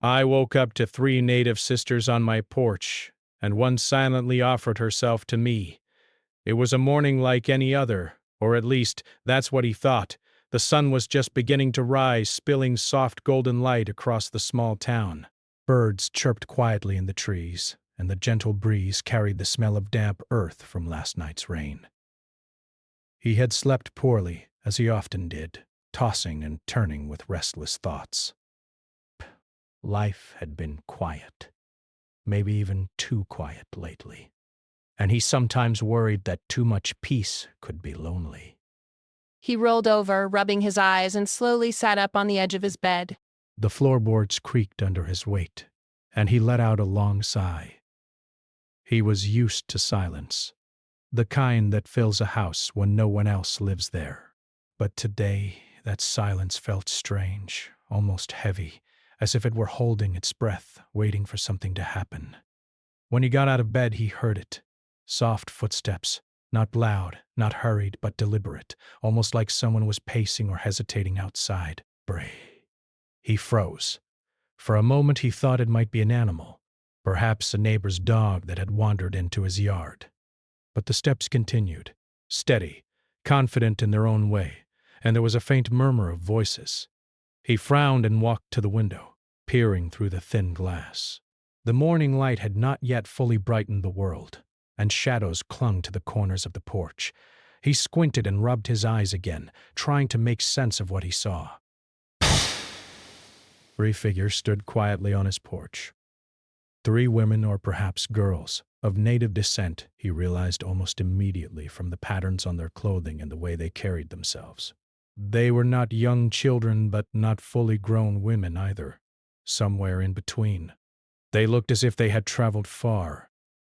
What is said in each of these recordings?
I woke up to 3 native sisters on my porch, and one silently offered herself to me. It was a morning like any other, or at least, that's what he thought. The sun was just beginning to rise, spilling soft golden light across the small town. Birds chirped quietly in the trees, and the gentle breeze carried the smell of damp earth from last night's rain. He had slept poorly, as he often did, tossing and turning with restless thoughts. Life had been quiet, maybe even too quiet lately, and he sometimes worried that too much peace could be lonely. He rolled over, rubbing his eyes, and slowly sat up on the edge of his bed. The floorboards creaked under his weight, and he let out a long sigh. He was used to silence, the kind that fills a house when no one else lives there. But today, that silence felt strange, almost heavy, as if it were holding its breath, waiting for something to happen. When he got out of bed, he heard it. Soft footsteps, not loud, not hurried, but deliberate, almost like someone was pacing or hesitating outside. Bray. He froze. For a moment he thought it might be an animal, perhaps a neighbor's dog that had wandered into his yard. But the steps continued, steady, confident in their own way, and there was a faint murmur of voices. He frowned and walked to the window, peering through the thin glass. The morning light had not yet fully brightened the world, and shadows clung to the corners of the porch. He squinted and rubbed his eyes again, trying to make sense of what he saw. 3 figures stood quietly on his porch. 3 women, or perhaps girls, of native descent, he realized almost immediately from the patterns on their clothing and the way they carried themselves. They were not young children, but not fully grown women either, somewhere in between. They looked as if they had traveled far,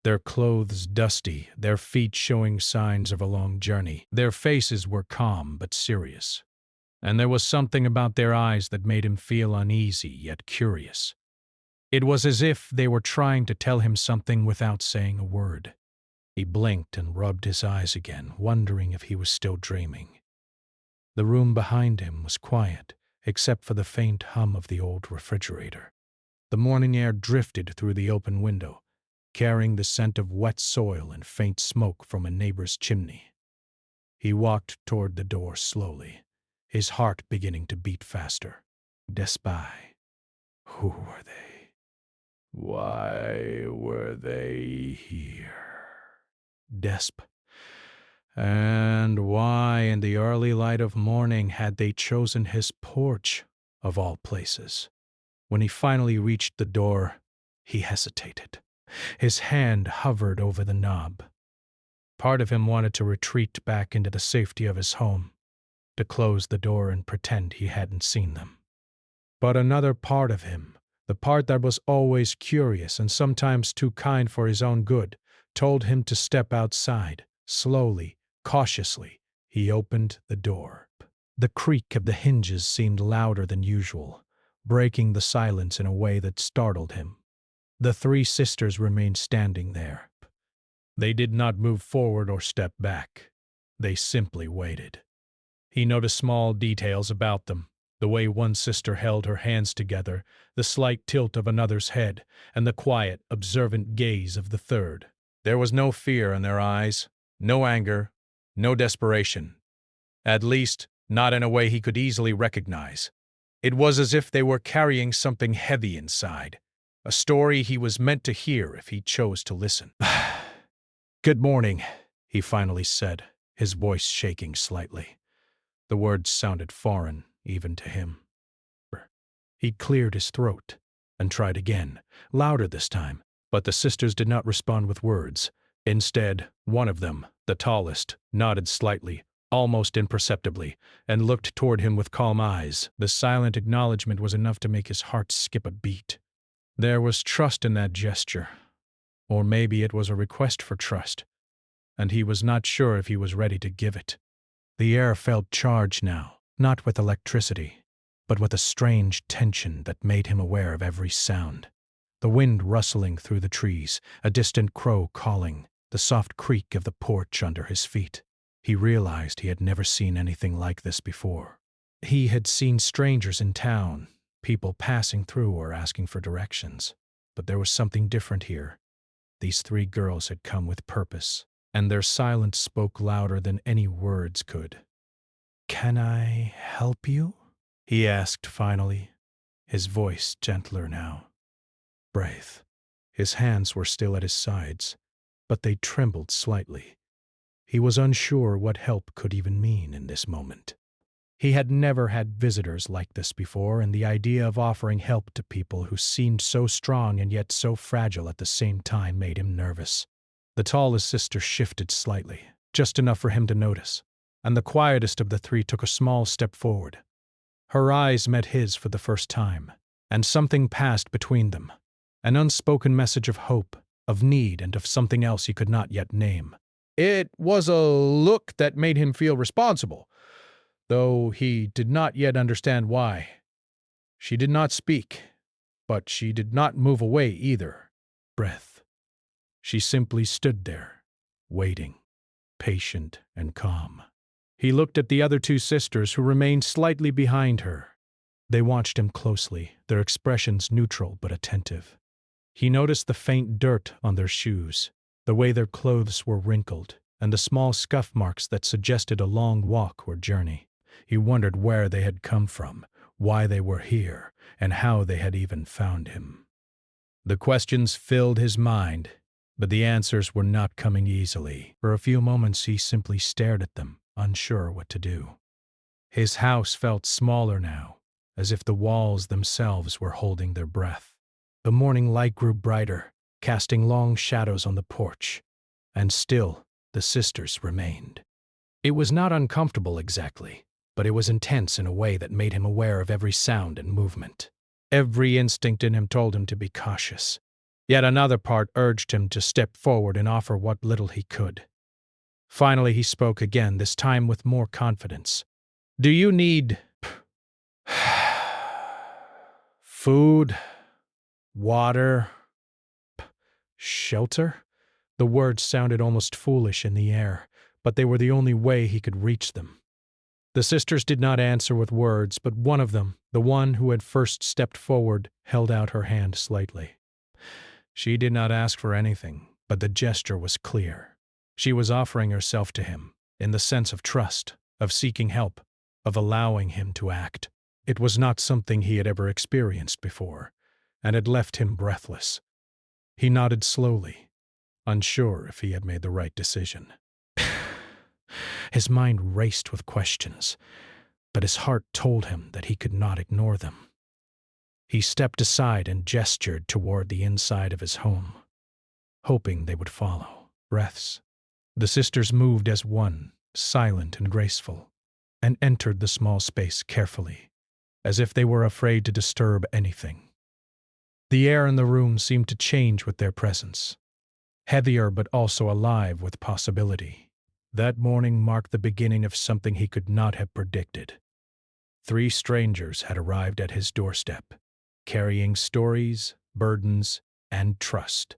their clothes dusty, their feet showing signs of a long journey. Their faces were calm but serious, and there was something about their eyes that made him feel uneasy yet curious. It was as if they were trying to tell him something without saying a word. He blinked and rubbed his eyes again, wondering if he was still dreaming. The room behind him was quiet, except for the faint hum of the old refrigerator. The morning air drifted through the open window, carrying the scent of wet soil and faint smoke from a neighbor's chimney. He walked toward the door slowly, his heart beginning to beat faster. Des spy. Who were they? Why were they here? Desp. And why in the early light of morning had they chosen his porch, of all places? When he finally reached the door, he hesitated. His hand hovered over the knob. Part of him wanted to retreat back into the safety of his home, to close the door and pretend he hadn't seen them. But another part of him, the part that was always curious and sometimes too kind for his own good, told him to step outside. Slowly, cautiously, he opened the door. The creak of the hinges seemed louder than usual, breaking the silence in a way that startled him. The 3 sisters remained standing there. They did not move forward or step back. They simply waited. He noticed small details about them, the way one sister held her hands together, the slight tilt of another's head, and the quiet, observant gaze of the third. There was no fear in their eyes, no anger, no desperation. At least, not in a way he could easily recognize. It was as if they were carrying something heavy inside, a story he was meant to hear if he chose to listen. "Good morning," he finally said, his voice shaking slightly. The words sounded foreign, even to him. He cleared his throat and tried again, louder this time, but the sisters did not respond with words. Instead, one of them, the tallest, nodded slightly, almost imperceptibly, and looked toward him with calm eyes. The silent acknowledgement was enough to make his heart skip a beat. There was trust in that gesture, or maybe it was a request for trust, and he was not sure if he was ready to give it. The air felt charged now, not with electricity, but with a strange tension that made him aware of every sound. The wind rustling through the trees, a distant crow calling, the soft creak of the porch under his feet. He realized he had never seen anything like this before. He had seen strangers in town, people passing through or asking for directions. But there was something different here. These three girls had come with purpose, and their silence spoke louder than any words could. "Can I help you?" he asked finally, his voice gentler now. Breathe. His hands were still at his sides, but they trembled slightly. He was unsure what help could even mean in this moment. He had never had visitors like this before, and the idea of offering help to people who seemed so strong and yet so fragile at the same time made him nervous. The tallest sister shifted slightly, just enough for him to notice, and the quietest of the three took a small step forward. Her eyes met his for the first time, and something passed between them, an unspoken message of hope, of need, and of something else he could not yet name. It was a look that made him feel responsible, though he did not yet understand why. She did not speak, but she did not move away either. Breath. She simply stood there, waiting, patient and calm. He looked at the other two sisters who remained slightly behind her. They watched him closely, their expressions neutral but attentive. He noticed the faint dirt on their shoes, the way their clothes were wrinkled, and the small scuff marks that suggested a long walk or journey. He wondered where they had come from, why they were here, and how they had even found him. The questions filled his mind, but the answers were not coming easily. For a few moments he simply stared at them, unsure what to do. His house felt smaller now, as if the walls themselves were holding their breath. The morning light grew brighter, casting long shadows on the porch, and still the sisters remained. It was not uncomfortable exactly, but it was intense in a way that made him aware of every sound and movement. Every instinct in him told him to be cautious, yet another part urged him to step forward and offer what little he could. Finally he spoke again, this time with more confidence. "Do you need food, water, shelter?" The words sounded almost foolish in the air, but they were the only way he could reach them. The sisters did not answer with words, but one of them, the one who had first stepped forward, held out her hand slightly. She did not ask for anything, but the gesture was clear. She was offering herself to him, in the sense of trust, of seeking help, of allowing him to act. It was not something he had ever experienced before, and it left him breathless. He nodded slowly, unsure if he had made the right decision. His mind raced with questions, but his heart told him that he could not ignore them. He stepped aside and gestured toward the inside of his home, hoping they would follow. Breaths. The sisters moved as one, silent and graceful, and entered the small space carefully, as if they were afraid to disturb anything. The air in the room seemed to change with their presence, heavier but also alive with possibility. That morning marked the beginning of something he could not have predicted. 3 strangers had arrived at his doorstep, carrying stories, burdens, and trust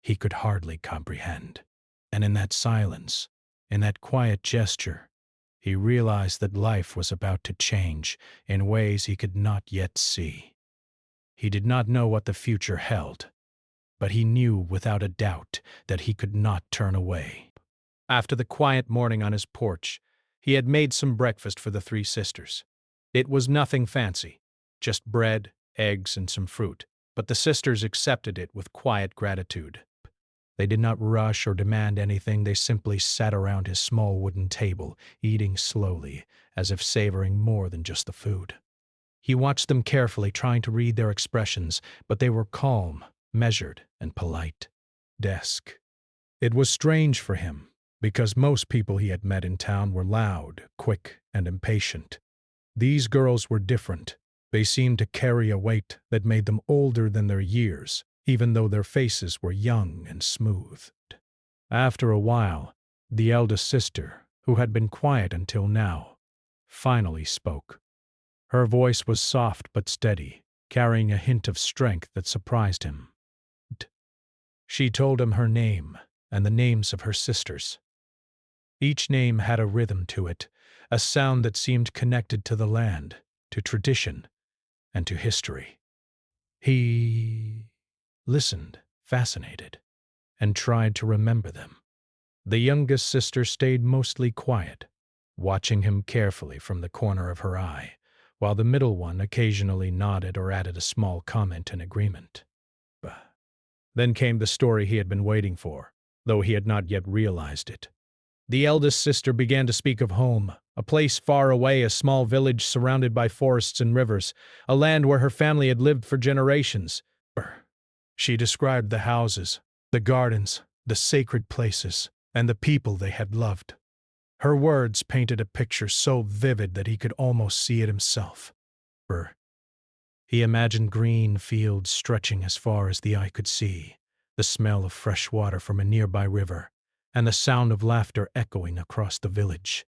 he could hardly comprehend. And in that silence, in that quiet gesture, he realized that life was about to change in ways he could not yet see. He did not know what the future held, but he knew without a doubt that he could not turn away. After the quiet morning on his porch, he had made some breakfast for the 3 sisters. It was nothing fancy, just bread, eggs, and some fruit, but the sisters accepted it with quiet gratitude. They did not rush or demand anything, they simply sat around his small wooden table, eating slowly, as if savoring more than just the food. He watched them carefully, trying to read their expressions, but they were calm, measured, and polite. Desk. It was strange for him, because most people he had met in town were loud, quick, and impatient. These girls were different. They seemed to carry a weight that made them older than their years, even though their faces were young and smooth. After a while, the eldest sister, who had been quiet until now, finally spoke. Her voice was soft but steady, carrying a hint of strength that surprised him. She told him her name and the names of her sisters. Each name had a rhythm to it, a sound that seemed connected to the land, to tradition, and to history. He listened, fascinated, and tried to remember them. The youngest sister stayed mostly quiet, watching him carefully from the corner of her eye, while the middle one occasionally nodded or added a small comment in agreement. Then came the story he had been waiting for, though he had not yet realized it. The eldest sister began to speak of home, a place far away, a small village surrounded by forests and rivers, a land where her family had lived for generations. She described the houses, the gardens, the sacred places, and the people they had loved. Her words painted a picture so vivid that he could almost see it himself. He imagined green fields stretching as far as the eye could see, the smell of fresh water from a nearby river, and the sound of laughter echoing across the village.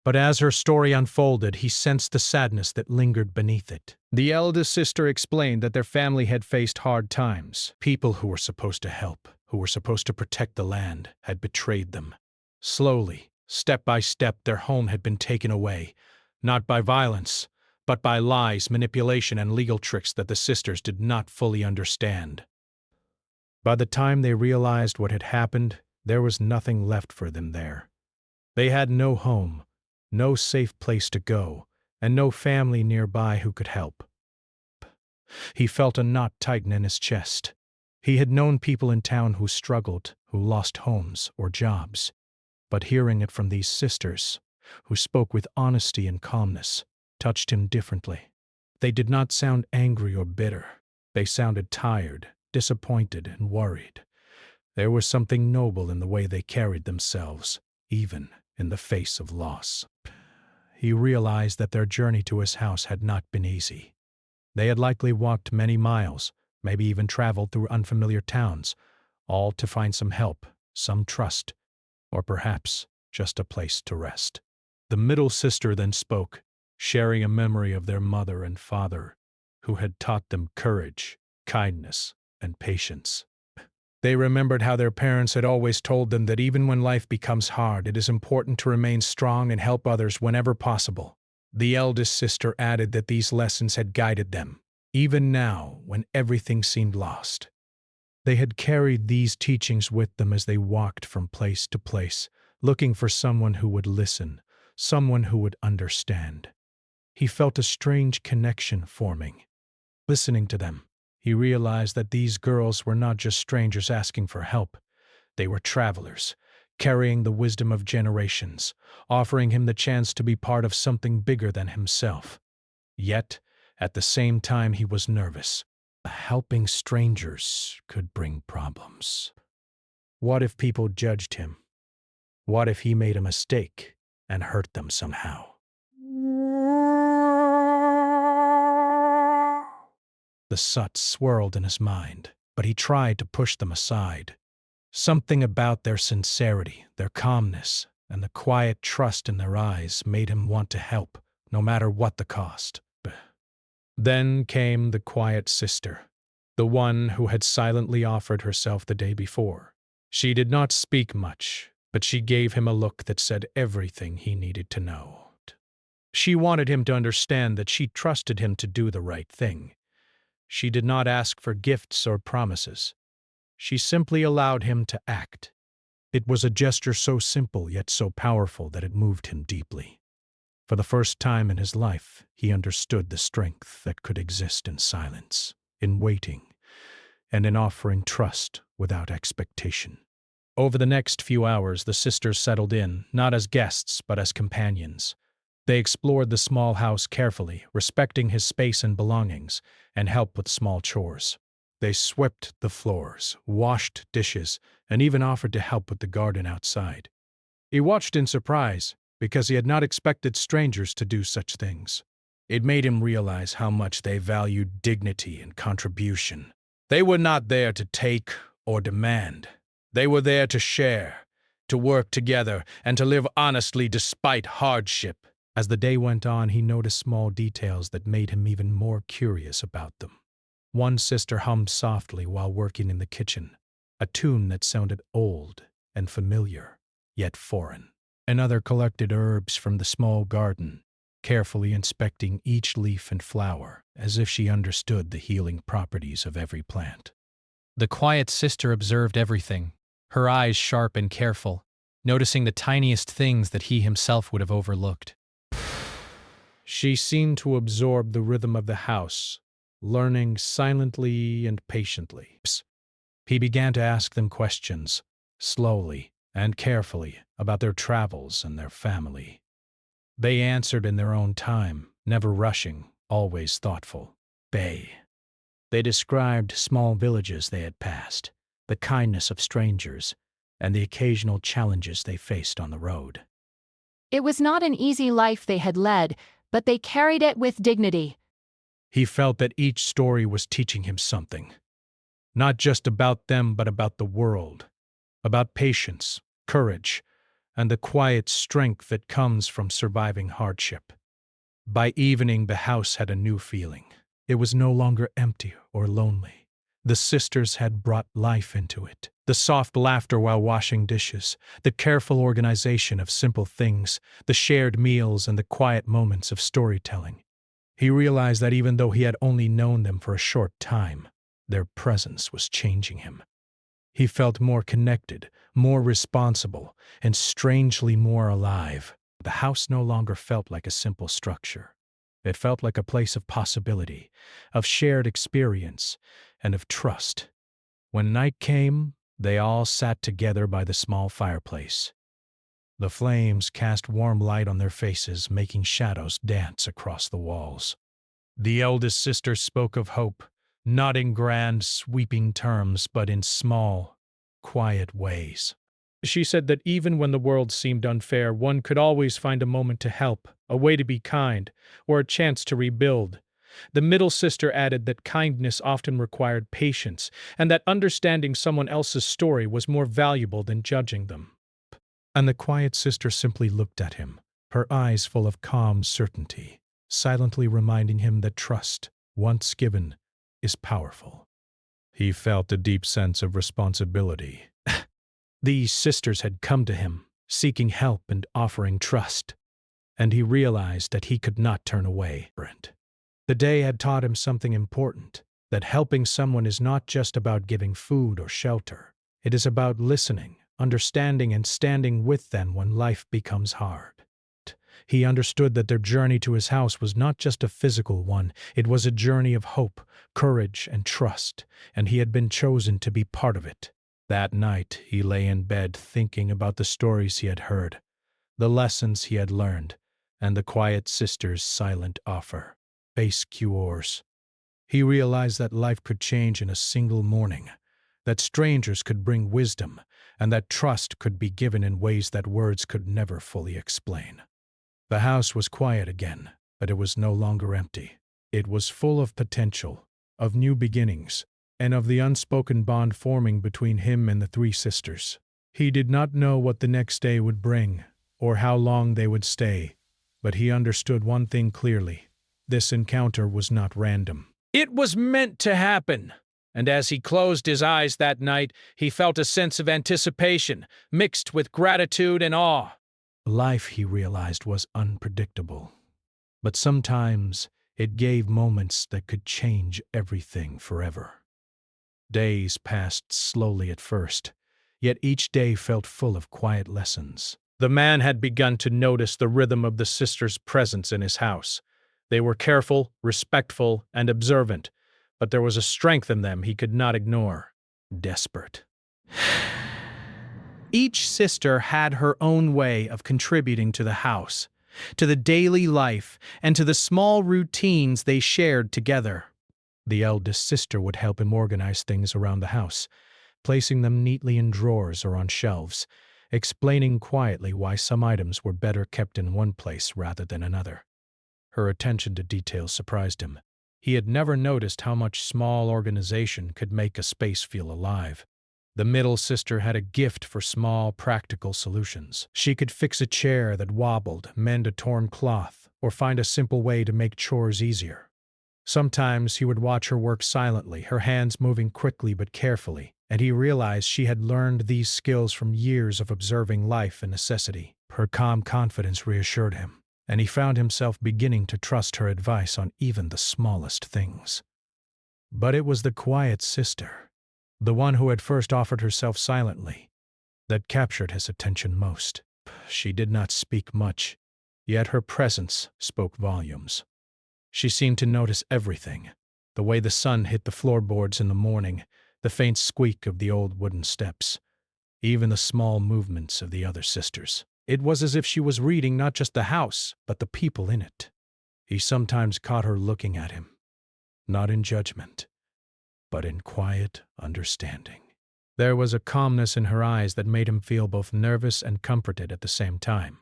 But as her story unfolded, he sensed the sadness that lingered beneath it. The eldest sister explained that their family had faced hard times. People who were supposed to help, who were supposed to protect the land, had betrayed them. Slowly, step by step, their home had been taken away, not by violence, but by lies, manipulation, and legal tricks that the sisters did not fully understand. By the time they realized what had happened, there was nothing left for them there. They had no home, no safe place to go, and no family nearby who could help. He felt a knot tighten in his chest. He had known people in town who struggled, who lost homes or jobs, but hearing it from these sisters, who spoke with honesty and calmness, touched him differently. They did not sound angry or bitter. They sounded tired, disappointed, and worried. There was something noble in the way they carried themselves, even in the face of loss. He realized that their journey to his house had not been easy. They had likely walked many miles, maybe even traveled through unfamiliar towns, all to find some help, some trust, or perhaps just a place to rest. The middle sister then spoke, sharing a memory of their mother and father, who had taught them courage, kindness, and patience. They remembered how their parents had always told them that even when life becomes hard, it is important to remain strong and help others whenever possible. The eldest sister added that these lessons had guided them, even now when everything seemed lost. They had carried these teachings with them as they walked from place to place, looking for someone who would listen, someone who would understand. He felt a strange connection forming. Listening to them, he realized that these girls were not just strangers asking for help. They were travelers, carrying the wisdom of generations, offering him the chance to be part of something bigger than himself. Yet, at the same time, he was nervous. Helping strangers could bring problems. What if people judged him? What if he made a mistake and hurt them somehow? The thoughts swirled in his mind, but he tried to push them aside. Something about their sincerity, their calmness, and the quiet trust in their eyes made him want to help, no matter what the cost. Then came the quiet sister, the one who had silently offered herself the day before. She did not speak much, but she gave him a look that said everything he needed to know. She wanted him to understand that she trusted him to do the right thing. She did not ask for gifts or promises. She simply allowed him to act. It was a gesture so simple yet so powerful that it moved him deeply. For the first time in his life, he understood the strength that could exist in silence, in waiting, and in offering trust without expectation. Over the next few hours, the sisters settled in, not as guests, but as companions. They explored the small house carefully, respecting his space and belongings, and helped with small chores. They swept the floors, washed dishes, and even offered to help with the garden outside. He watched in surprise, because he had not expected strangers to do such things. It made him realize how much they valued dignity and contribution. They were not there to take or demand. They were there to share, to work together, and to live honestly despite hardship. As the day went on, he noticed small details that made him even more curious about them. One sister hummed softly while working in the kitchen, a tune that sounded old and familiar, yet foreign. Another collected herbs from the small garden, carefully inspecting each leaf and flower. as if she understood the healing properties of every plant. The quiet sister observed everything, her eyes sharp and careful, noticing the tiniest things that he himself would have overlooked. She seemed to absorb the rhythm of the house, learning silently and patiently. He began to ask them questions, slowly and carefully, about their travels and their family. They answered in their own time, never rushing, always thoughtful. They described small villages they had passed, the kindness of strangers, and the occasional challenges they faced on the road. It was not an easy life they had led, but they carried it with dignity. He felt that each story was teaching him something, not just about them, but about the world, about patience, courage, and the quiet strength that comes from surviving hardship. By evening, the house had a new feeling. It was no longer empty or lonely. The sisters had brought life into it. The soft laughter while washing dishes, the careful organization of simple things, the shared meals, and the quiet moments of storytelling. He realized that even though he had only known them for a short time, their presence was changing him. He felt more connected, more responsible, and strangely more alive. The house no longer felt like a simple structure. It felt like a place of possibility, of shared experience, and of trust. When night came, they all sat together by the small fireplace. The flames cast warm light on their faces, making shadows dance across the walls. The eldest sister spoke of hope, not in grand, sweeping terms, but in small, quiet ways. She said that even when the world seemed unfair, one could always find a moment to help, a way to be kind, or a chance to rebuild. The middle sister added that kindness often required patience, and that understanding someone else's story was more valuable than judging them. And the quiet sister simply looked at him, her eyes full of calm certainty, silently reminding him that trust, once given, is powerful. He felt a deep sense of responsibility. These sisters had come to him, seeking help and offering trust, and he realized that he could not turn away. The day had taught him something important, that helping someone is not just about giving food or shelter. It is about listening, understanding, and standing with them when life becomes hard. He understood that their journey to his house was not just a physical one, it was a journey of hope, courage, and trust, and he had been chosen to be part of it. That night, he lay in bed thinking about the stories he had heard, the lessons he had learned, and the quiet sister's silent offer. Face cures. He realized that life could change in a single morning, that strangers could bring wisdom, and that trust could be given in ways that words could never fully explain. The house was quiet again, but it was no longer empty. It was full of potential, of new beginnings, and of the unspoken bond forming between him and the three sisters. He did not know what the next day would bring, or how long they would stay, but he understood one thing clearly. This encounter was not random. It was meant to happen. And as he closed his eyes that night, he felt a sense of anticipation, mixed with gratitude and awe. Life, he realized, was unpredictable. But sometimes it gave moments that could change everything forever. Days passed slowly at first, yet each day felt full of quiet lessons. The man had begun to notice the rhythm of the sisters' presence in his house. They were careful, respectful, and observant, but there was a strength in them he could not ignore. Desperate. Each sister had her own way of contributing to the house, to the daily life, and to the small routines they shared together. The eldest sister would help him organize things around the house, placing them neatly in drawers or on shelves, explaining quietly why some items were better kept in one place rather than another. Her attention to detail surprised him. He had never noticed how much small organization could make a space feel alive. The middle sister had a gift for small, practical solutions. She could fix a chair that wobbled, mend a torn cloth, or find a simple way to make chores easier. Sometimes he would watch her work silently, her hands moving quickly but carefully, and he realized she had learned these skills from years of observing life and necessity. Her calm confidence reassured him. and he found himself beginning to trust her advice on even the smallest things. But it was the quiet sister, the one who had first offered herself silently, that captured his attention most. She did not speak much, yet her presence spoke volumes. She seemed to notice everything, the way the sun hit the floorboards in the morning, the faint squeak of the old wooden steps, even the small movements of the other sisters. It was as if she was reading not just the house, but the people in it. He sometimes caught her looking at him, not in judgment, but in quiet understanding. There was a calmness in her eyes that made him feel both nervous and comforted at the same time.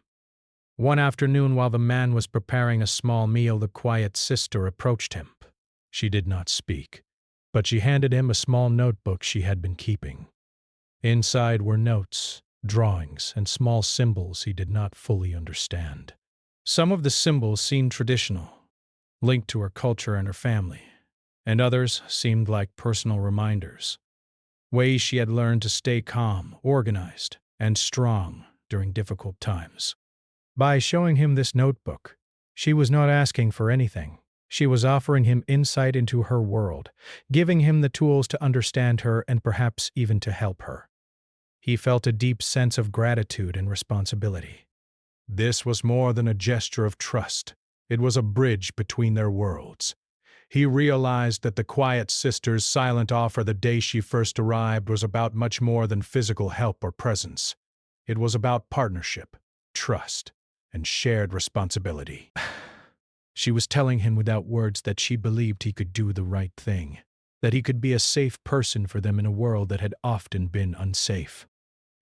One afternoon, while the man was preparing a small meal, the quiet sister approached him. She did not speak, but she handed him a small notebook she had been keeping. Inside were notes, drawings, and small symbols he did not fully understand. Some of the symbols seemed traditional, linked to her culture and her family, and others seemed like personal reminders, ways she had learned to stay calm, organized, and strong during difficult times. By showing him this notebook, she was not asking for anything. She was offering him insight into her world, giving him the tools to understand her and perhaps even to help her. He felt a deep sense of gratitude and responsibility. This was more than a gesture of trust. It was a bridge between their worlds. He realized that the quiet sister's silent offer the day she first arrived was about much more than physical help or presence. It was about partnership, trust, and shared responsibility. She was telling him without words that she believed he could do the right thing, that he could be a safe person for them in a world that had often been unsafe.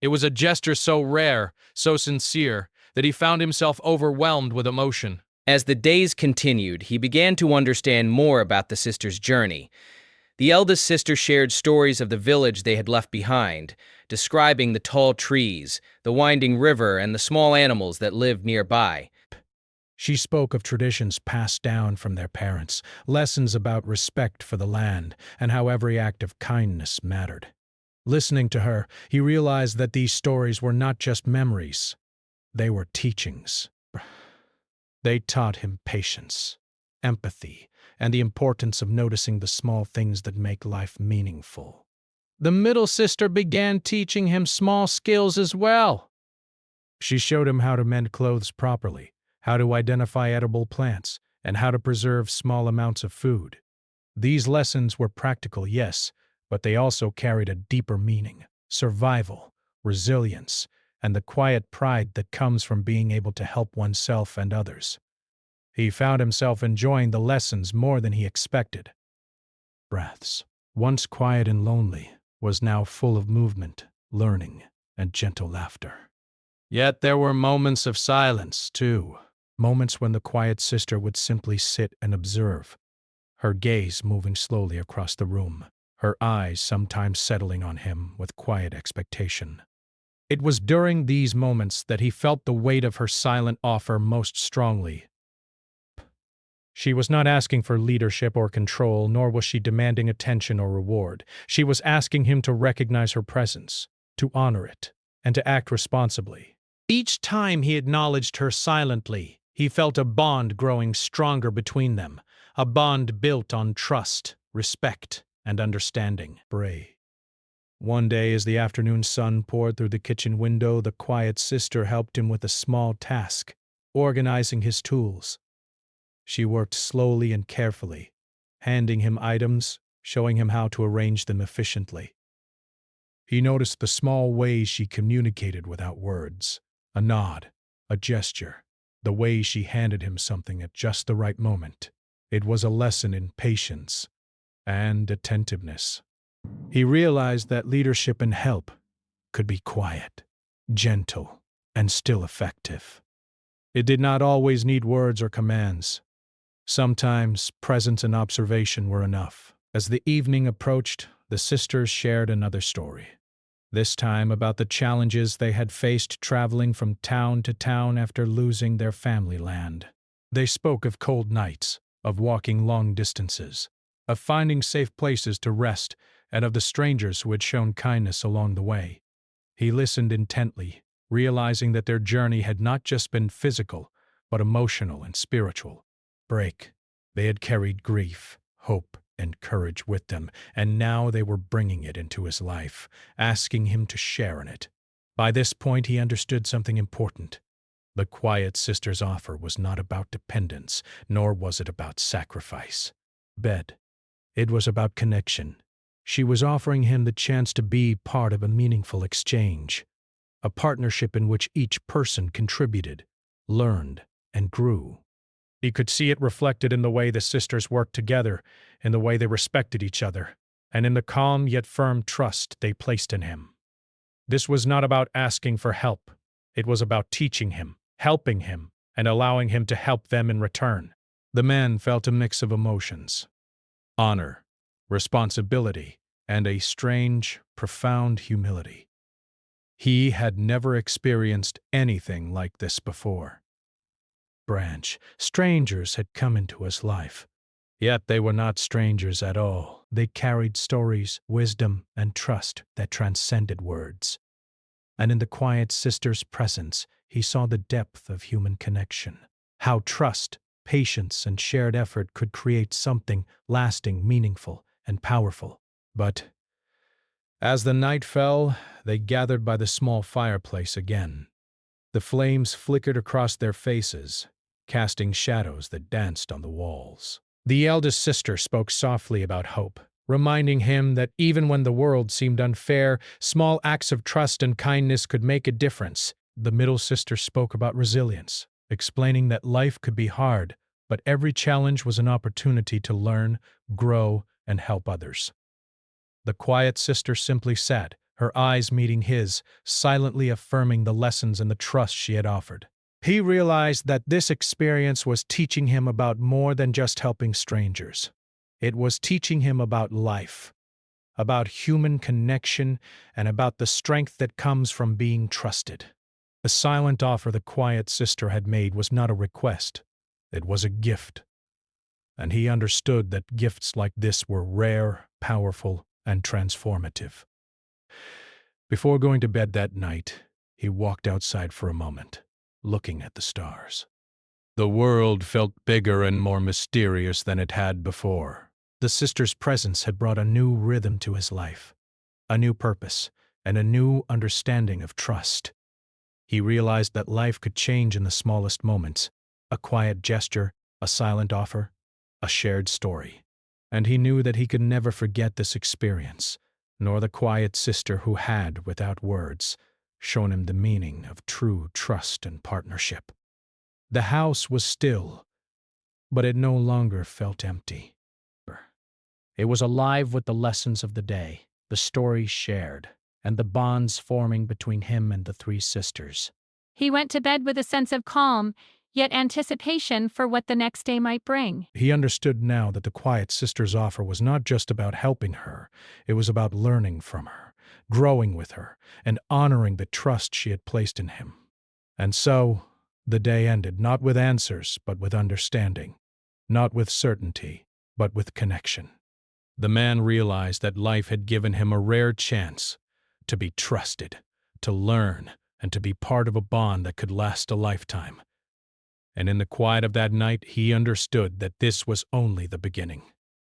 It was a gesture so rare, so sincere, that he found himself overwhelmed with emotion. As the days continued, he began to understand more about the sisters' journey. The eldest sister shared stories of the village they had left behind, describing the tall trees, the winding river, and the small animals that lived nearby. She spoke of traditions passed down from their parents, lessons about respect for the land, and how every act of kindness mattered. Listening to her, he realized that these stories were not just memories. They were teachings. They taught him patience, empathy, and the importance of noticing the small things that make life meaningful. The middle sister began teaching him small skills as well. She showed him how to mend clothes properly, how to identify edible plants, and how to preserve small amounts of food. These lessons were practical, yes, but they also carried a deeper meaning: survival, resilience, and the quiet pride that comes from being able to help oneself and others. He found himself enjoying the lessons more than he expected. Breaths, once quiet and lonely, was now full of movement, learning, and gentle laughter. Yet there were moments of silence, too. Moments when the quiet sister would simply sit and observe, her gaze moving slowly across the room, her eyes sometimes settling on him with quiet expectation. It was during these moments that he felt the weight of her silent offer most strongly. She was not asking for leadership or control, nor was she demanding attention or reward. She was asking him to recognize her presence, to honor it, and to act responsibly. Each time he acknowledged her silently, he felt a bond growing stronger between them, a bond built on trust, respect, and understanding. One day, as the afternoon sun poured through the kitchen window, the quiet sister helped him with a small task, organizing his tools. She worked slowly and carefully, handing him items, showing him how to arrange them efficiently. He noticed the small ways she communicated without words, a nod, a gesture, the way she handed him something at just the right moment. It was a lesson in patience and attentiveness. He realized that leadership and help could be quiet, gentle, and still effective. It did not always need words or commands. Sometimes presence and observation were enough. As the evening approached, the sisters shared another story, this time about the challenges they had faced traveling from town to town after losing their family land. They spoke of cold nights, of walking long distances, of finding safe places to rest, and of the strangers who had shown kindness along the way. He listened intently, realizing that their journey had not just been physical, but emotional and spiritual. Break. They had carried grief, hope, and courage with them, and now they were bringing it into his life, asking him to share in it. By this point, he understood something important. The quiet sister's offer was not about dependence, nor was it about sacrifice. Bed. It was about connection. She was offering him the chance to be part of a meaningful exchange, a partnership in which each person contributed, learned, and grew. He could see it reflected in the way the sisters worked together, in the way they respected each other, and in the calm yet firm trust they placed in him. This was not about asking for help. It was about teaching him, helping him, and allowing him to help them in return. The man felt a mix of emotions: honor, responsibility, and a strange, profound humility. He had never experienced anything like this before. Branch, strangers had come into his life. Yet they were not strangers at all. They carried stories, wisdom, and trust that transcended words. And in the quiet sister's presence, he saw the depth of human connection, how trust, patience, and shared effort could create something lasting, meaningful, and powerful. But as the night fell, they gathered by the small fireplace again. The flames flickered across their faces, casting shadows that danced on the walls. The eldest sister spoke softly about hope, reminding him that even when the world seemed unfair, small acts of trust and kindness could make a difference. The middle sister spoke about resilience, explaining that life could be hard, but every challenge was an opportunity to learn, grow, and help others. The quiet sister simply sat, her eyes meeting his, silently affirming the lessons and the trust she had offered. He realized that this experience was teaching him about more than just helping strangers. It was teaching him about life, about human connection, and about the strength that comes from being trusted. The silent offer the quiet sister had made was not a request, it was a gift. And he understood that gifts like this were rare, powerful, and transformative. Before going to bed that night, he walked outside for a moment, looking at the stars. The world felt bigger and more mysterious than it had before. The sister's presence had brought a new rhythm to his life, a new purpose, and a new understanding of trust. He realized that life could change in the smallest moments: a quiet gesture, a silent offer, a shared story. And he knew that he could never forget this experience, nor the quiet sister who had, without words, shown him the meaning of true trust and partnership. The house was still, but it no longer felt empty. It was alive with the lessons of the day, the stories shared, and the bonds forming between him and the three sisters. He went to bed with a sense of calm, yet anticipation for what the next day might bring. He understood now that the quiet sister's offer was not just about helping her, it was about learning from her, growing with her, and honoring the trust she had placed in him. And so, the day ended not with answers, but with understanding, not with certainty, but with connection. The man realized that life had given him a rare chance to be trusted, to learn, and to be part of a bond that could last a lifetime. And in the quiet of that night, he understood that this was only the beginning.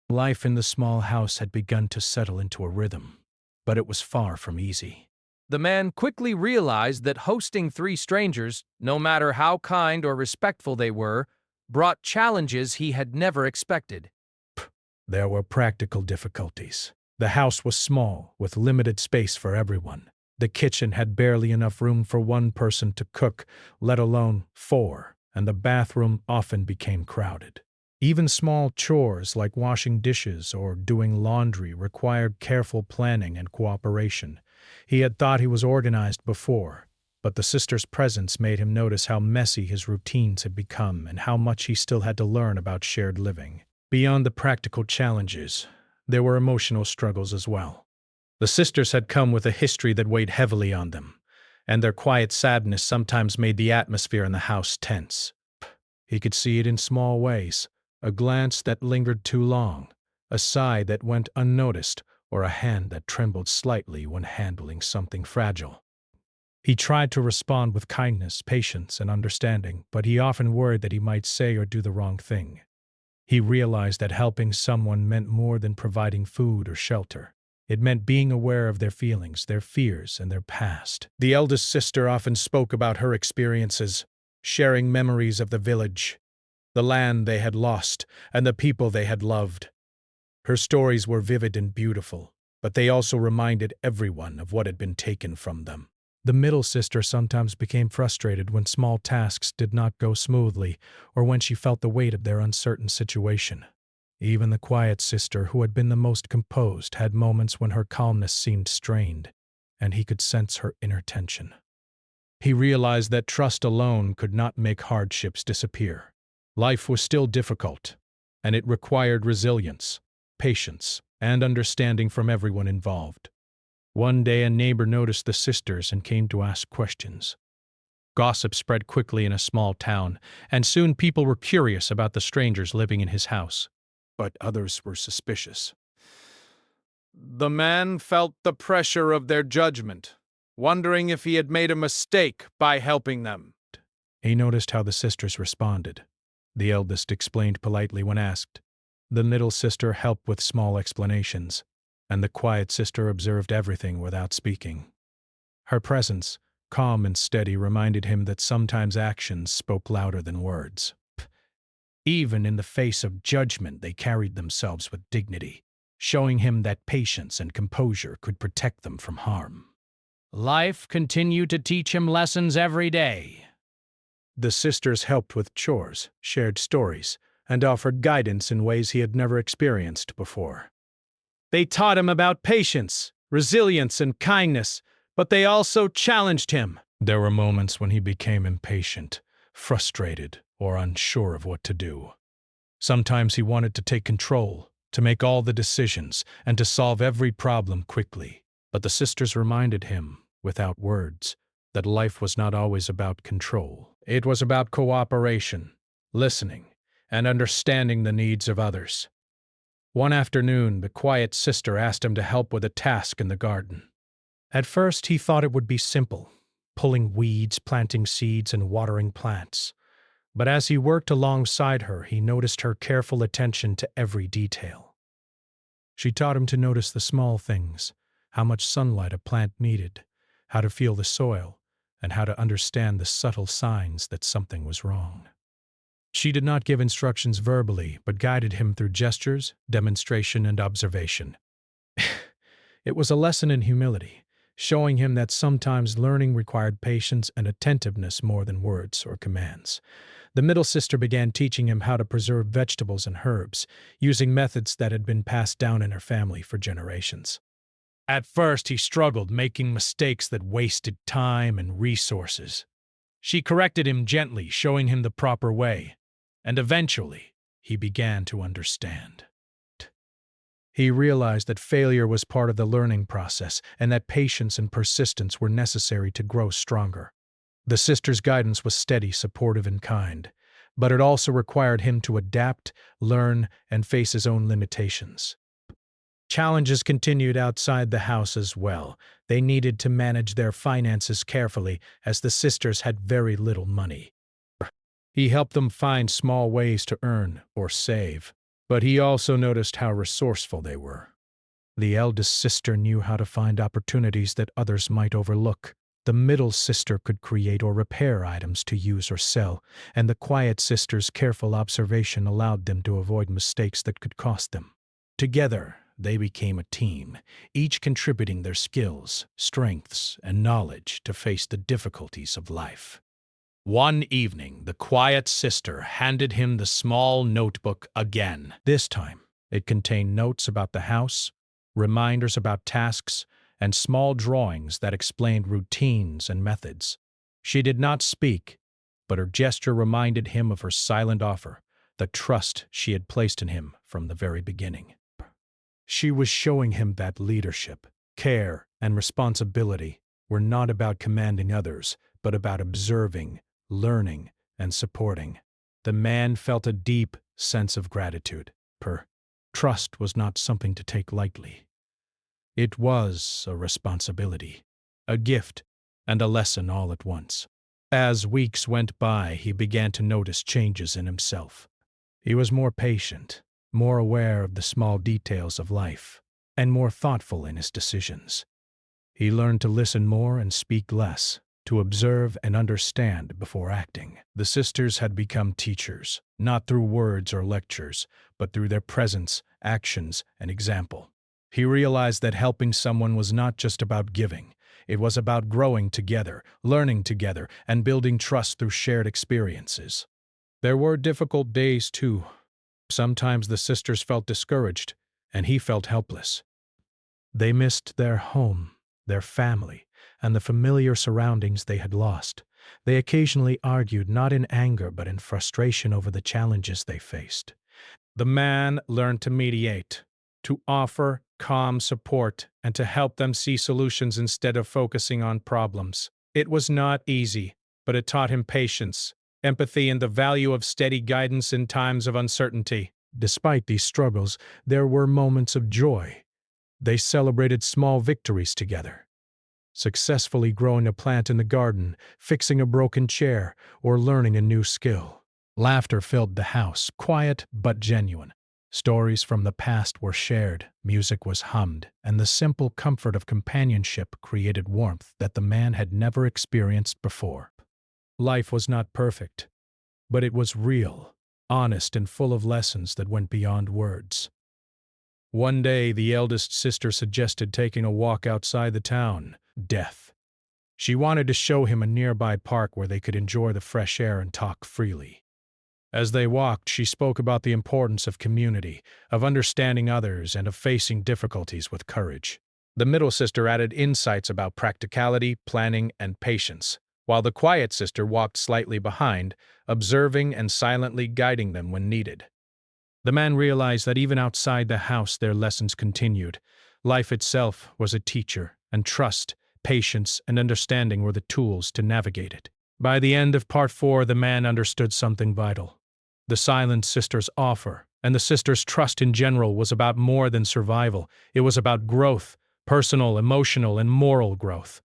Life in the small house had begun to settle into a rhythm, but it was far from easy. The man quickly realized that hosting three strangers, no matter how kind or respectful they were, brought challenges he had never expected. There were practical difficulties. The house was small, with limited space for everyone. The kitchen had barely enough room for one person to cook, let alone four, and the bathroom often became crowded. Even small chores like washing dishes or doing laundry required careful planning and cooperation. He had thought he was organized before, but the sister's presence made him notice how messy his routines had become and how much he still had to learn about shared living. Beyond the practical challenges, there were emotional struggles as well. The sisters had come with a history that weighed heavily on them, and their quiet sadness sometimes made the atmosphere in the house tense. He could see it in small ways: a glance that lingered too long, a sigh that went unnoticed, or a hand that trembled slightly when handling something fragile. He tried to respond with kindness, patience, and understanding, but he often worried that he might say or do the wrong thing. He realized that helping someone meant more than providing food or shelter. It meant being aware of their feelings, their fears, and their past. The eldest sister often spoke about her experiences, sharing memories of the village, the land they had lost, and the people they had loved. Her stories were vivid and beautiful, but they also reminded everyone of what had been taken from them. The middle sister sometimes became frustrated when small tasks did not go smoothly or when she felt the weight of their uncertain situation. Even the quiet sister, who had been the most composed, had moments when her calmness seemed strained, and he could sense her inner tension. He realized that trust alone could not make hardships disappear. Life was still difficult, and it required resilience, patience, and understanding from everyone involved. One day a neighbor noticed the sisters and came to ask questions. Gossip spread quickly in a small town, and soon people were curious about the strangers living in his house. But others were suspicious. The man felt the pressure of their judgment, wondering if he had made a mistake by helping them. He noticed how the sisters responded. The eldest explained politely when asked. The middle sister helped with small explanations, and the quiet sister observed everything without speaking. Her presence, calm and steady, reminded him that sometimes actions spoke louder than words. Even in the face of judgment, they carried themselves with dignity, showing him that patience and composure could protect them from harm. Life continued to teach him lessons every day. The sisters helped with chores, shared stories, and offered guidance in ways he had never experienced before. They taught him about patience, resilience, and kindness, but they also challenged him. There were moments when he became impatient, frustrated, or unsure of what to do. Sometimes he wanted to take control, to make all the decisions, and to solve every problem quickly. But the sisters reminded him, without words, that life was not always about control. It was about cooperation, listening, and understanding the needs of others. One afternoon, the quiet sister asked him to help with a task in the garden. At first, he thought it would be simple, pulling weeds, planting seeds, and watering plants. But as he worked alongside her, he noticed her careful attention to every detail. She taught him to notice the small things, how much sunlight a plant needed, how to feel the soil, and how to understand the subtle signs that something was wrong. She did not give instructions verbally, but guided him through gestures, demonstration, and observation. It was a lesson in humility, showing him that sometimes learning required patience and attentiveness more than words or commands. The middle sister began teaching him how to preserve vegetables and herbs, using methods that had been passed down in her family for generations. At first, he struggled, making mistakes that wasted time and resources. She corrected him gently, showing him the proper way, and eventually, he began to understand. He realized that failure was part of the learning process and that patience and persistence were necessary to grow stronger. The sister's guidance was steady, supportive, and kind, but it also required him to adapt, learn, and face his own limitations. Challenges continued outside the house as well. They needed to manage their finances carefully, as the sisters had very little money. He helped them find small ways to earn or save, but he also noticed how resourceful they were. The eldest sister knew how to find opportunities that others might overlook. The middle sister could create or repair items to use or sell, and the quiet sister's careful observation allowed them to avoid mistakes that could cost them. Together, they became a team, each contributing their skills, strengths, and knowledge to face the difficulties of life. One evening, the quiet sister handed him the small notebook again. This time, it contained notes about the house, reminders about tasks, and small drawings that explained routines and methods. She did not speak, but her gesture reminded him of her silent offer, the trust she had placed in him from the very beginning. She was showing him that leadership, care, and responsibility were not about commanding others, but about observing, learning, and supporting. The man felt a deep sense of gratitude. Trust was not something to take lightly. It was a responsibility, a gift and a lesson all at once. As weeks went by, he began to notice changes in himself. He was more patient, more aware of the small details of life, and more thoughtful in his decisions. He learned to listen more and speak less, to observe and understand before acting. The sisters had become teachers, not through words or lectures, but through their presence, actions, and example. He realized that helping someone was not just about giving. It was about growing together, learning together, and building trust through shared experiences. There were difficult days, too. Sometimes the sisters felt discouraged, and he felt helpless. They missed their home, their family, and the familiar surroundings they had lost. They occasionally argued not in anger but in frustration over the challenges they faced. The man learned to mediate, to offer calm support, and to help them see solutions instead of focusing on problems. It was not easy, but it taught him patience, empathy, and the value of steady guidance in times of uncertainty. Despite these struggles, there were moments of joy. They celebrated small victories together, successfully growing a plant in the garden, fixing a broken chair, or learning a new skill. Laughter filled the house, quiet but genuine. Stories from the past were shared, music was hummed, and the simple comfort of companionship created warmth that the man had never experienced before. Life was not perfect, but it was real, honest, and full of lessons that went beyond words. One day, the eldest sister suggested taking a walk outside the town, Death. She wanted to show him a nearby park where they could enjoy the fresh air and talk freely. As they walked, she spoke about the importance of community, of understanding others, and of facing difficulties with courage. The middle sister added insights about practicality, planning, and patience, while the quiet sister walked slightly behind, observing and silently guiding them when needed. The man realized that even outside the house their lessons continued. Life itself was a teacher, and trust, patience, and understanding were the tools to navigate it. By the end of Part 4, the man understood something vital. The silent sister's offer, and the sister's trust in general, was about more than survival. It was about growth, personal, emotional, and moral growth.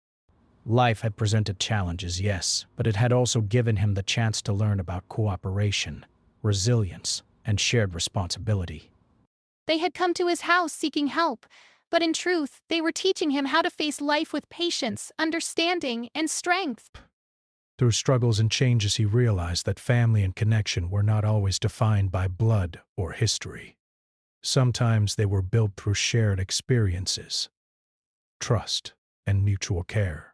Life had presented challenges, yes, but it had also given him the chance to learn about cooperation, resilience, and shared responsibility. They had come to his house seeking help, but in truth, they were teaching him how to face life with patience, understanding, and strength. Through struggles and changes, he realized that family and connection were not always defined by blood or history. Sometimes they were built through shared experiences, trust, and mutual care.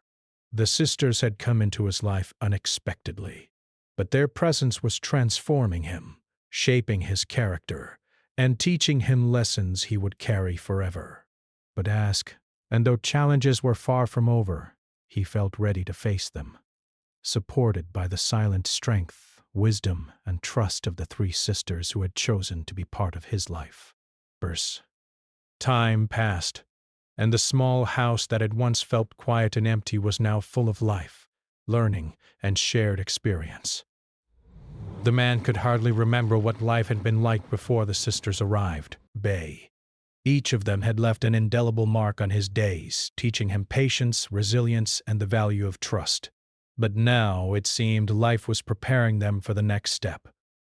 The sisters had come into his life unexpectedly, but their presence was transforming him, shaping his character, and teaching him lessons he would carry forever. And though challenges were far from over, he felt ready to face them, supported by the silent strength, wisdom, and trust of the three sisters who had chosen to be part of his life. Time passed, and the small house that had once felt quiet and empty was now full of life, learning, and shared experience. The man could hardly remember what life had been like before the sisters arrived. Each of them had left an indelible mark on his days, teaching him patience, resilience, and the value of trust. But now, it seemed, life was preparing them for the next step,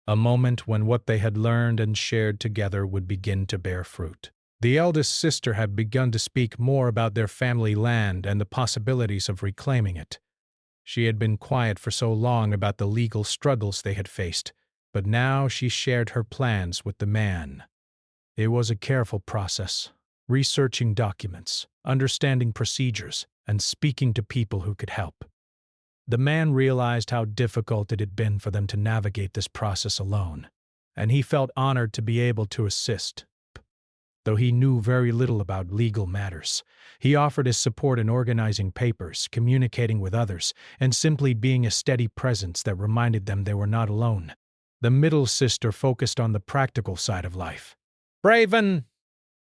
a moment when what they had learned and shared together would begin to bear fruit. The eldest sister had begun to speak more about their family land and the possibilities of reclaiming it. She had been quiet for so long about the legal struggles they had faced, but now she shared her plans with the man. It was a careful process, researching documents, understanding procedures, and speaking to people who could help. The man realized how difficult it had been for them to navigate this process alone, and he felt honored to be able to assist. Though he knew very little about legal matters, he offered his support in organizing papers, communicating with others, and simply being a steady presence that reminded them they were not alone. The middle sister focused on the practical side of life.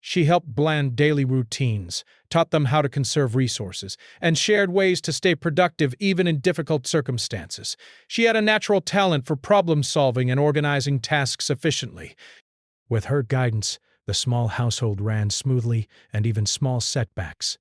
She helped blend daily routines, taught them how to conserve resources, and shared ways to stay productive even in difficult circumstances. She had a natural talent for problem-solving and organizing tasks efficiently. With her guidance, the small household ran smoothly, and even small setbacks,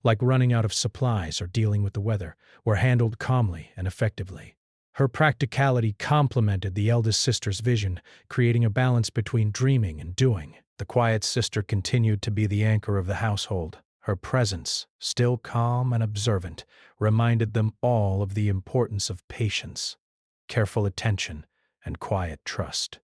like running out of supplies or dealing with the weather, were handled calmly and effectively. Her practicality complemented the eldest sister's vision, creating a balance between dreaming and doing. The quiet sister continued to be the anchor of the household. Her presence, still calm and observant, reminded them all of the importance of patience, careful attention, and quiet trust.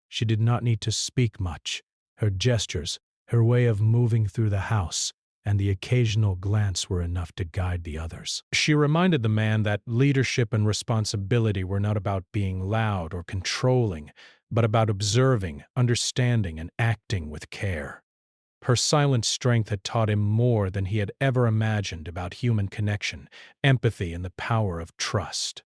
She did not need to speak much. Her gestures, her way of moving through the house, and the occasional glance were enough to guide the others. She reminded the man that leadership and responsibility were not about being loud or controlling, but about observing, understanding, and acting with care. Her silent strength had taught him more than he had ever imagined about human connection, empathy, and the power of trust.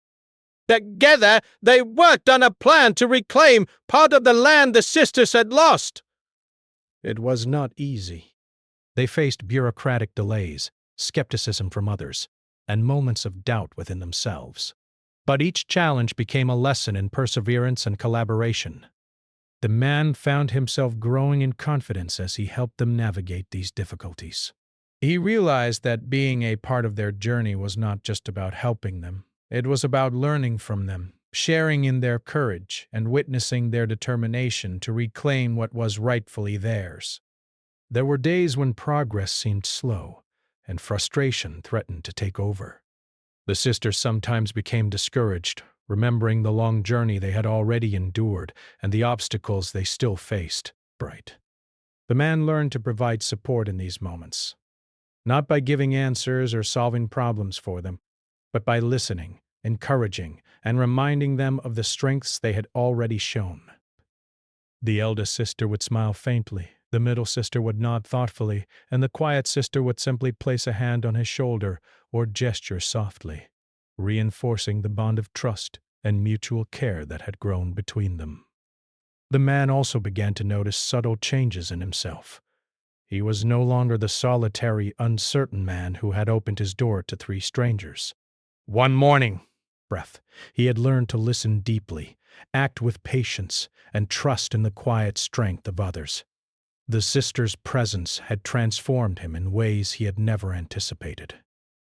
Together, they worked on a plan to reclaim part of the land the sisters had lost. It was not easy. They faced bureaucratic delays, skepticism from others, and moments of doubt within themselves. But each challenge became a lesson in perseverance and collaboration. The man found himself growing in confidence as he helped them navigate these difficulties. He realized that being a part of their journey was not just about helping them. It was about learning from them, sharing in their courage, and witnessing their determination to reclaim what was rightfully theirs. There were days when progress seemed slow, and frustration threatened to take over. The sisters sometimes became discouraged, remembering the long journey they had already endured and the obstacles they still faced. The man learned to provide support in these moments, not by giving answers or solving problems for them, but by listening, encouraging, and reminding them of the strengths they had already shown. The eldest sister would smile faintly, the middle sister would nod thoughtfully, and the quiet sister would simply place a hand on his shoulder or gesture softly, reinforcing the bond of trust and mutual care that had grown between them. The man also began to notice subtle changes in himself. He was no longer the solitary, uncertain man who had opened his door to 3 strangers. One morning, he had learned to listen deeply, act with patience, and trust in the quiet strength of others. The sister's presence had transformed him in ways he had never anticipated.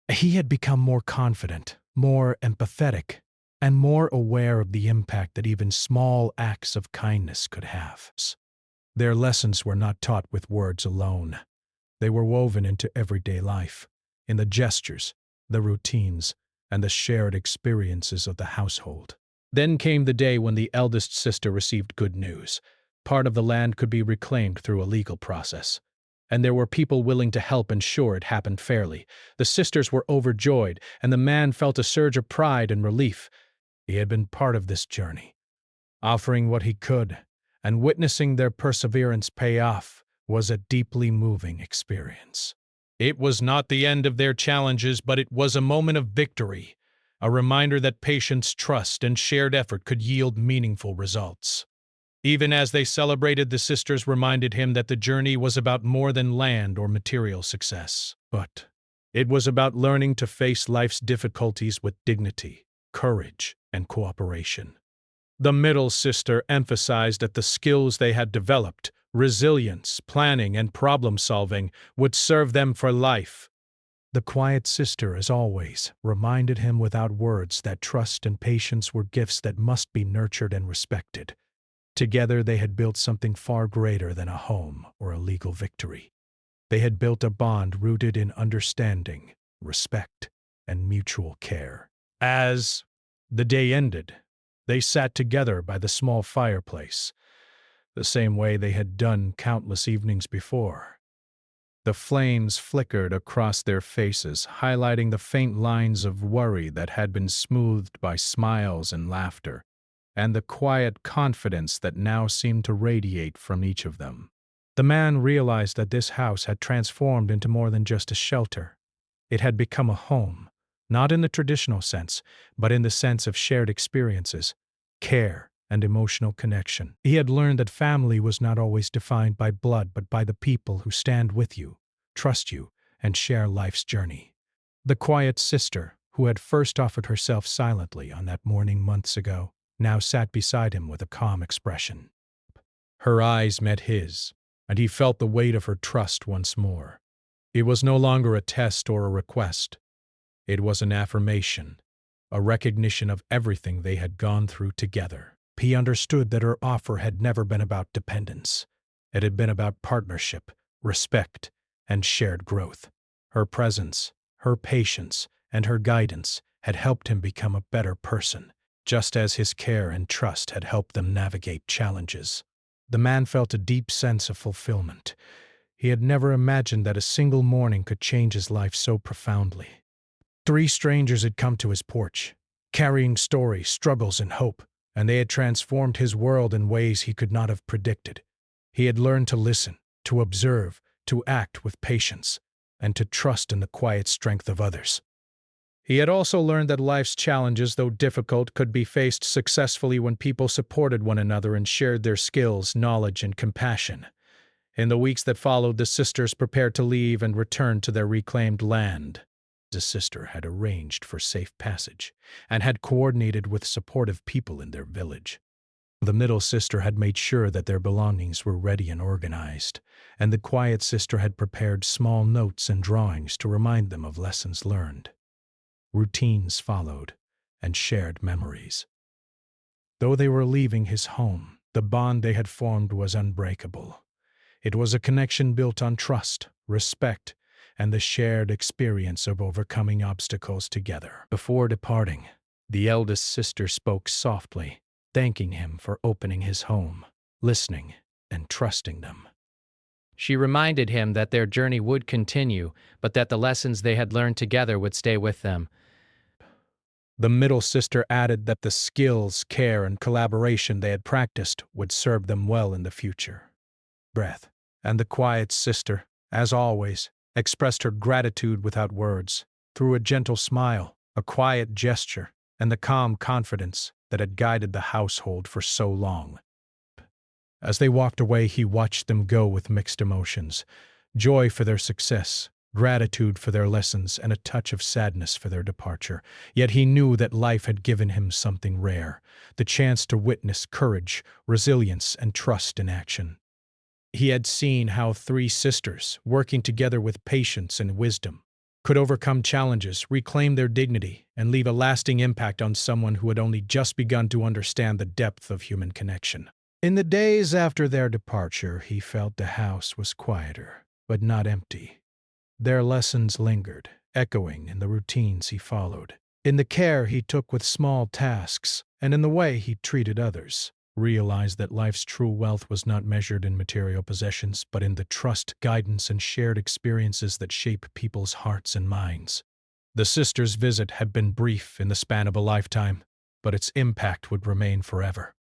He had become more confident, more empathetic, and more aware of the impact that even small acts of kindness could have. Their lessons were not taught with words alone. They were woven into everyday life, in the gestures, the routines, and the shared experiences of the household. Then came the day when the eldest sister received good news. Part of the land could be reclaimed through a legal process, and there were people willing to help ensure it happened fairly. The sisters were overjoyed, and the man felt a surge of pride and relief. He had been part of this journey, offering what he could, and witnessing their perseverance pay off was a deeply moving experience. It was not the end of their challenges, but it was a moment of victory, a reminder that patience, trust, and shared effort could yield meaningful results. Even as they celebrated, the sisters reminded him that the journey was about more than land or material success. But it was about learning to face life's difficulties with dignity, courage, and cooperation. The middle sister emphasized that the skills they had developed, resilience, planning, and problem-solving, would serve them for life. The quiet sister, as always, reminded him without words that trust and patience were gifts that must be nurtured and respected. Together they had built something far greater than a home or a legal victory. They had built a bond rooted in understanding, respect, and mutual care. As the day ended, they sat together by the small fireplace, the same way they had done countless evenings before. The flames flickered across their faces, highlighting the faint lines of worry that had been smoothed by smiles and laughter, and the quiet confidence that now seemed to radiate from each of them. The man realized that this house had transformed into more than just a shelter. It had become a home, not in the traditional sense, but in the sense of shared experiences, care, and emotional connection. He had learned that family was not always defined by blood, but by the people who stand with you, trust you, and share life's journey. The quiet sister, who had first offered herself silently on that morning months ago, now sat beside him with a calm expression. Her eyes met his, and he felt the weight of her trust once more. It was no longer a test or a request. It was an affirmation, a recognition of everything they had gone through together. He understood that her offer had never been about dependence. It had been about partnership, respect, and shared growth. Her presence, her patience, and her guidance had helped him become a better person, just as his care and trust had helped them navigate challenges. The man felt a deep sense of fulfillment. He had never imagined that a single morning could change his life so profoundly. 3 strangers had come to his porch, carrying stories, struggles, and hope, and they had transformed his world in ways he could not have predicted. He had learned to listen, to observe, to act with patience, and to trust in the quiet strength of others. He had also learned that life's challenges, though difficult, could be faced successfully when people supported one another and shared their skills, knowledge, and compassion. In the weeks that followed, the sisters prepared to leave and return to their reclaimed land. The sister had arranged for safe passage and had coordinated with supportive people in their village. The middle sister had made sure that their belongings were ready and organized, and the quiet sister had prepared small notes and drawings to remind them of lessons learned. Routines followed, and shared memories. Though they were leaving his home, the bond they had formed was unbreakable. It was a connection built on trust, respect, and the shared experience of overcoming obstacles together. Before departing, the eldest sister spoke softly, thanking him for opening his home, listening, and trusting them. She reminded him that their journey would continue, but that the lessons they had learned together would stay with them. The middle sister added that the skills, care, and collaboration they had practiced would serve them well in the future. Breath. And the quiet sister, as always, expressed her gratitude without words, through a gentle smile, a quiet gesture, and the calm confidence that had guided the household for so long. As they walked away, he watched them go with mixed emotions: joy for their success, gratitude for their lessons, and a touch of sadness for their departure. Yet he knew that life had given him something rare, the chance to witness courage, resilience, and trust in action. He had seen how 3 sisters, working together with patience and wisdom, could overcome challenges, reclaim their dignity, and leave a lasting impact on someone who had only just begun to understand the depth of human connection. In the days after their departure, he felt the house was quieter, but not empty. Their lessons lingered, echoing in the routines he followed, in the care he took with small tasks, and in the way he treated others. Realized that life's true wealth was not measured in material possessions, but in the trust, guidance, and shared experiences that shape people's hearts and minds. The sisters' visit had been brief in the span of a lifetime, but its impact would remain forever.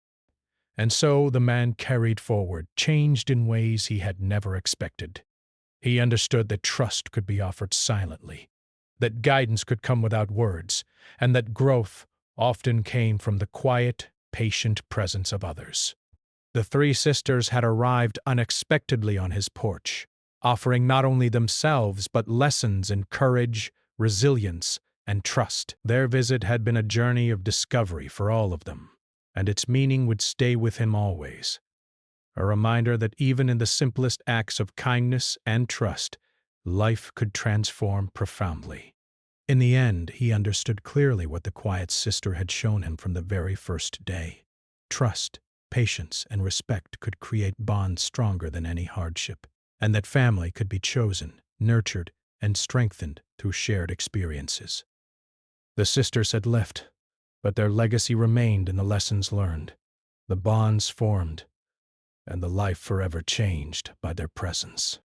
And so the man carried forward, changed in ways he had never expected. He understood that trust could be offered silently, that guidance could come without words, and that growth often came from the quiet, patient presence of others. The 3 sisters had arrived unexpectedly on his porch, offering not only themselves but lessons in courage, resilience, and trust. Their visit had been a journey of discovery for all of them, and its meaning would stay with him always. A reminder that even in the simplest acts of kindness and trust, life could transform profoundly. In the end, he understood clearly what the quiet sister had shown him from the very first day. Trust, patience, and respect could create bonds stronger than any hardship, and that family could be chosen, nurtured, and strengthened through shared experiences. The sisters had left, but their legacy remained in the lessons learned, the bonds formed, and the life forever changed by their presence.